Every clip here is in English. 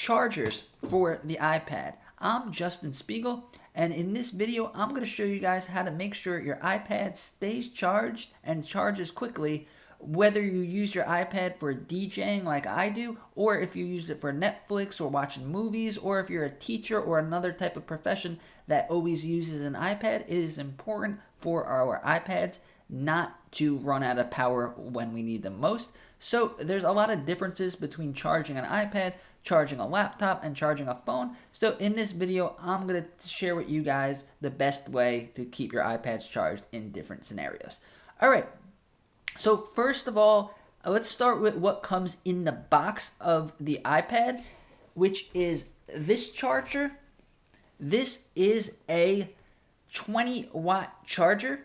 chargers for the iPad. I'm Justin Spiegel, and in this video I'm going to show you guys how to make sure your iPad stays charged and charges quickly, whether you use your iPad for DJing like I do, or if you use it for Netflix or watching movies, or if you're a teacher or another type of profession that always uses an iPad. It is important for our iPads not to run out of power when we need them most. So there's a lot of differences between charging an iPad, charging a laptop, and charging a phone. So in this video, I'm going to share with you guys the best way to keep your iPads charged in different scenarios. All right, so first of all, let's start with what comes in the box of the iPad, which is this charger. This is a 20-watt charger.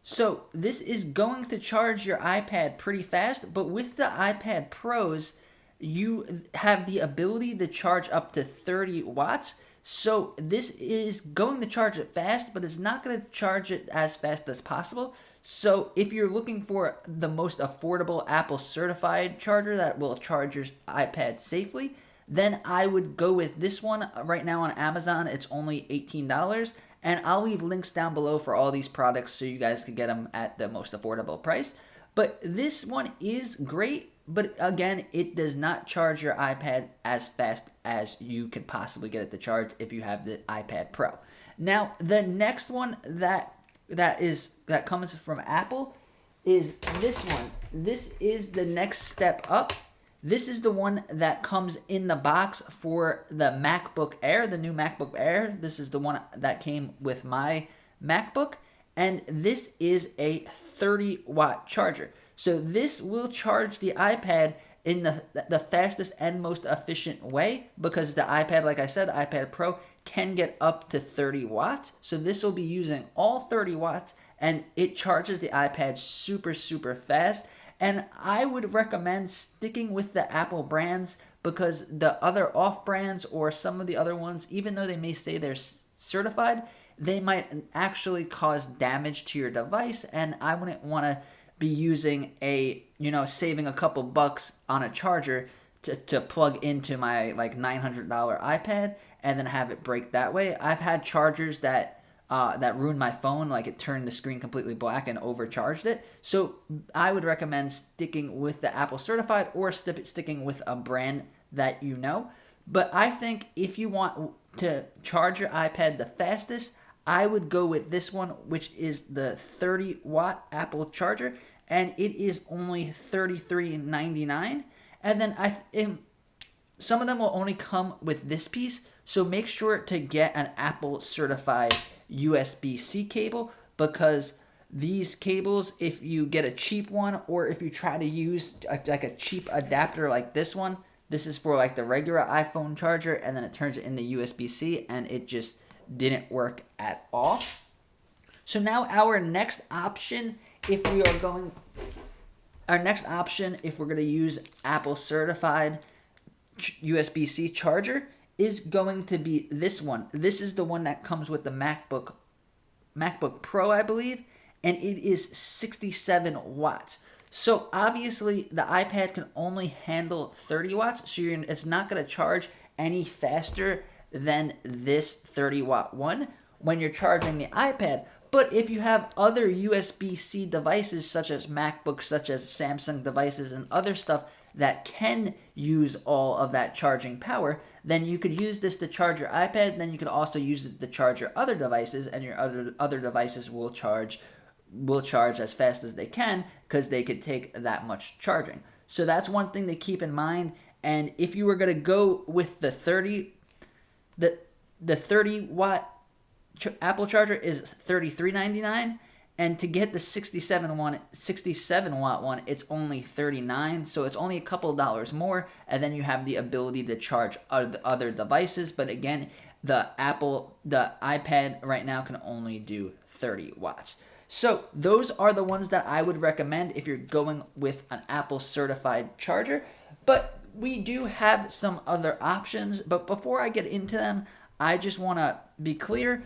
So this is going to charge your iPad pretty fast, but with the iPad Pros, you have the ability to charge up to 30 watts. So this is going to charge it fast, but it's not going to charge it as fast as possible. So if you're looking for the most affordable Apple certified charger that will charge your iPad safely, then I would go with this one. Right now on Amazon, it's only $18. And I'll leave links down below for all these products so you guys can get them at the most affordable price. But this one is great, but again, it does not charge your iPad as fast as you could possibly get it to charge if you have the iPad Pro. Now, the next one that comes from Apple is this one. This is the next step up. This is the one that comes in the box for the MacBook Air, the new MacBook Air. This is the one that came with my MacBook, and this is a 30-watt charger. So this will charge the iPad in the fastest and most efficient way, because the iPad, like I said, the iPad Pro can get up to 30 watts. So this will be using all 30 watts, and it charges the iPad super, super fast. And I would recommend sticking with the Apple brands, because the other off brands or some of the other ones, even though they may say they're certified, they might actually cause damage to your device. And I wouldn't want to be using saving a couple bucks on a charger to plug into my like $900 iPad and then have it break that way. I've had chargers that ruined my phone, like it turned the screen completely black and overcharged it. So I would recommend sticking with the Apple certified or sticking with a brand that you know. But I think if you want to charge your iPad the fastest, I would go with this one, which is the 30-watt Apple charger, and it is only $33.99. And then some of them will only come with this piece, so make sure to get an Apple certified USB-C cable, because these cables, if you get a cheap one or if you try to use like a cheap adapter like this one, this is for like the regular iPhone charger, and then it turns it into USB-C, and it just didn't work at all. So now our next option, if we're going to use Apple certified USB-C charger, is going to be this one. This is the one that comes with the MacBook Pro, I believe, and it is 67 watts. So obviously the iPad can only handle 30 watts, so it's not going to charge any faster than this 30-watt one when you're charging the iPad. But if you have other USB-C devices, such as MacBooks, such as Samsung devices, and other stuff that can use all of that charging power, then you could use this to charge your iPad. Then you could also use it to charge your other devices, and your other devices will charge as fast as they can, because they could take that much charging. So that's one thing to keep in mind. And if you were going to go with the 30-watt Apple charger is $33.99, and to get the 67-watt one, it's only $39. So it's only a couple of dollars more, and then you have the ability to charge other devices. But again, the iPad right now can only do 30 watts. So those are the ones that I would recommend if you're going with an Apple certified charger. But we do have some other options. But before I get into them, I just want to be clear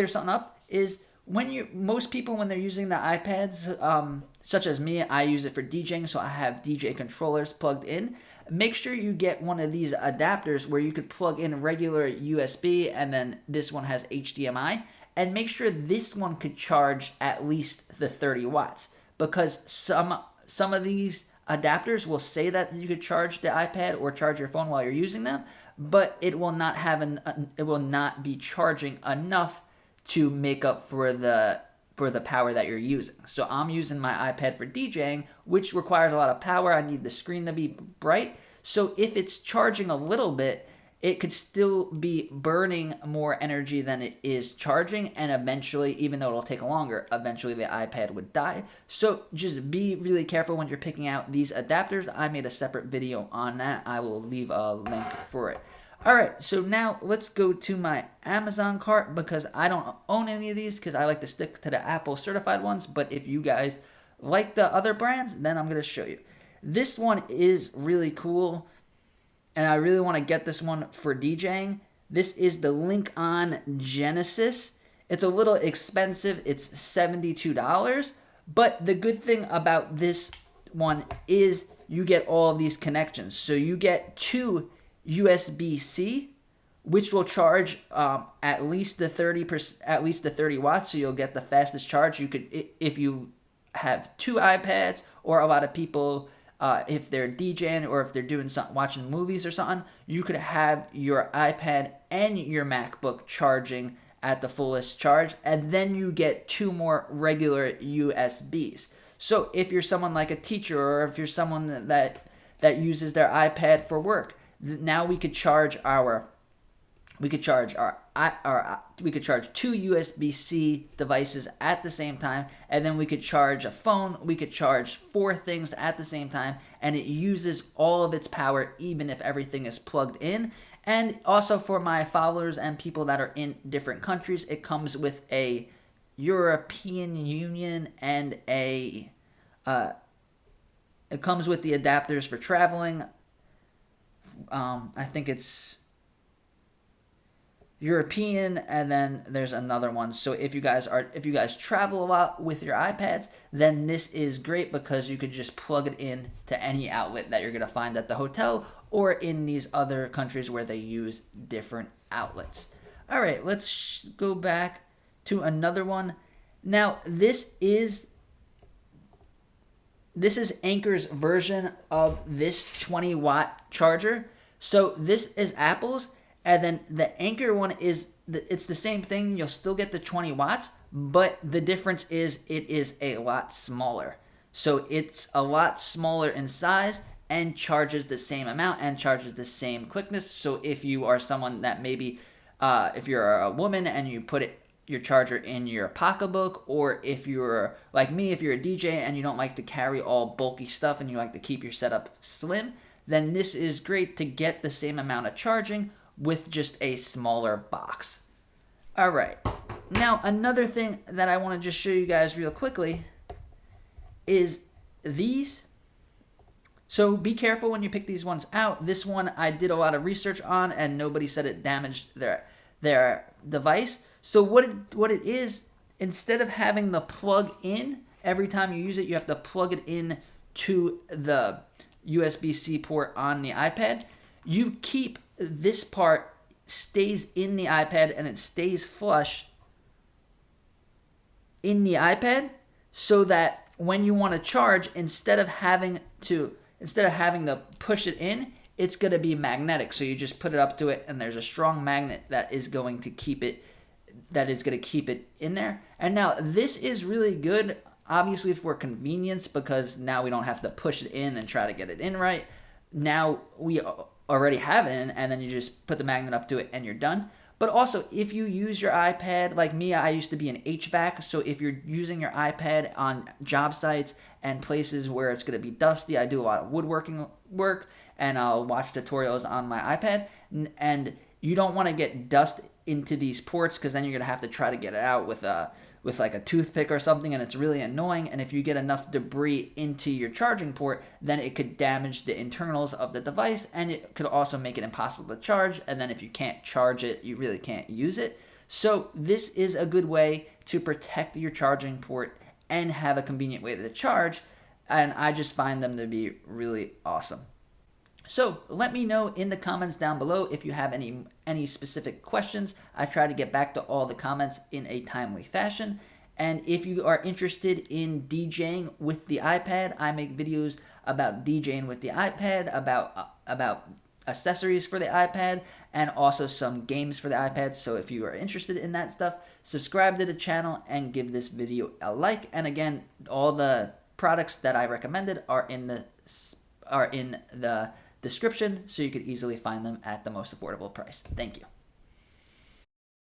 something up, is most people, when they're using the iPads, such as me, I use it for DJing, so I have DJ controllers plugged in. make sure you get one of these adapters where you could plug in regular USB, and then this one has HDMI, and make sure this one could charge at least the 30 watts, because some of these adapters will say that you could charge the iPad or charge your phone while you're using them, but it will not be charging enough to make up for the power that you're using. So I'm using my iPad for DJing, which requires a lot of power. I need the screen to be bright. So if it's charging a little bit, it could still be burning more energy than it is charging, and eventually, even though it'll take longer, eventually the iPad would die. So just be really careful when you're picking out these adapters. I made a separate video on that. I will leave a link for it. Alright, so now let's go to my Amazon cart, because I don't own any of these because I like to stick to the Apple certified ones, but if you guys like the other brands, then I'm going to show you. This one is really cool, and I really want to get this one for DJing. This is the Link-On Genesis. It's a little expensive. It's $72, but the good thing about this one is you get all of these connections. So you get two USB-C, which will charge at least the 30 watts, so you'll get the fastest charge. You could, if you have two iPads, or a lot of people, if they're DJing or if they're doing something, watching movies or something, you could have your iPad and your MacBook charging at the fullest charge, and then you get two more regular USBs. So if you're someone like a teacher, or if you're someone that uses their iPad for work, now we could charge two USB-C devices at the same time, and then we could charge a phone. We could charge 4 things at the same time, and it uses all of its power even if everything is plugged in. And also, for my followers and people that are in different countries, it comes with a European Union and it comes with the adapters for traveling. I think it's European, and then there's another one. So if you guys travel a lot with your iPads, then this is great, because you could just plug it in to any outlet that you're going to find at the hotel or in these other countries where they use different outlets. All right, let's go back to another one. Now, this is Anker's version of this 20-watt charger. So this is Apple's, and then the Anker one it's the same thing. You'll still get the 20 watts, but the difference is it is a lot smaller. So it's a lot smaller in size and charges the same amount and charges the same quickness. So if you are someone that maybe, if you're a woman and you put your charger in your pocketbook, or if you're like me, if you're a DJ and you don't like to carry all bulky stuff and you like to keep your setup slim, then this is great to get the same amount of charging with just a smaller box. All right. Now, another thing that I want to just show you guys real quickly is these. So be careful when you pick these ones out. This one I did a lot of research on, and nobody said it damaged their device. So what it is, instead of having the plug in every time you use it, you have to plug it in to the USB-C port on the iPad. You keep this part stays in the iPad, and it stays flush in the iPad, so that when you want to charge, instead of having to push it in, it's going to be magnetic. So you just put it up to it, and there's a strong magnet that is going to keep it in there. And now this is really good, obviously, for convenience, because now we don't have to push it in and try to get it in right. Now we already have it in, and then you just put the magnet up to it and you're done. But also, if you use your iPad, like me, I used to be an HVAC, so if you're using your iPad on job sites and places where it's going to be dusty, I do a lot of woodworking work, and I'll watch tutorials on my iPad, and you don't want to get dust into these ports, because then you're going to have to try to get it out with like a toothpick or something, and it's really annoying. And if you get enough debris into your charging port, then it could damage the internals of the device, and it could also make it impossible to charge. And then if you can't charge it, you really can't use it. So this is a good way to protect your charging port and have a convenient way to charge, and I just find them to be really awesome. So let me know in the comments down below if you have any specific questions. I try to get back to all the comments in a timely fashion. And if you are interested in DJing with the iPad, I make videos about DJing with the iPad, about accessories for the iPad, and also some games for the iPad. So if you are interested in that stuff, subscribe to the channel and give this video a like. And again, all the products that I recommended are in the description, so you could easily find them at the most affordable price. Thank you.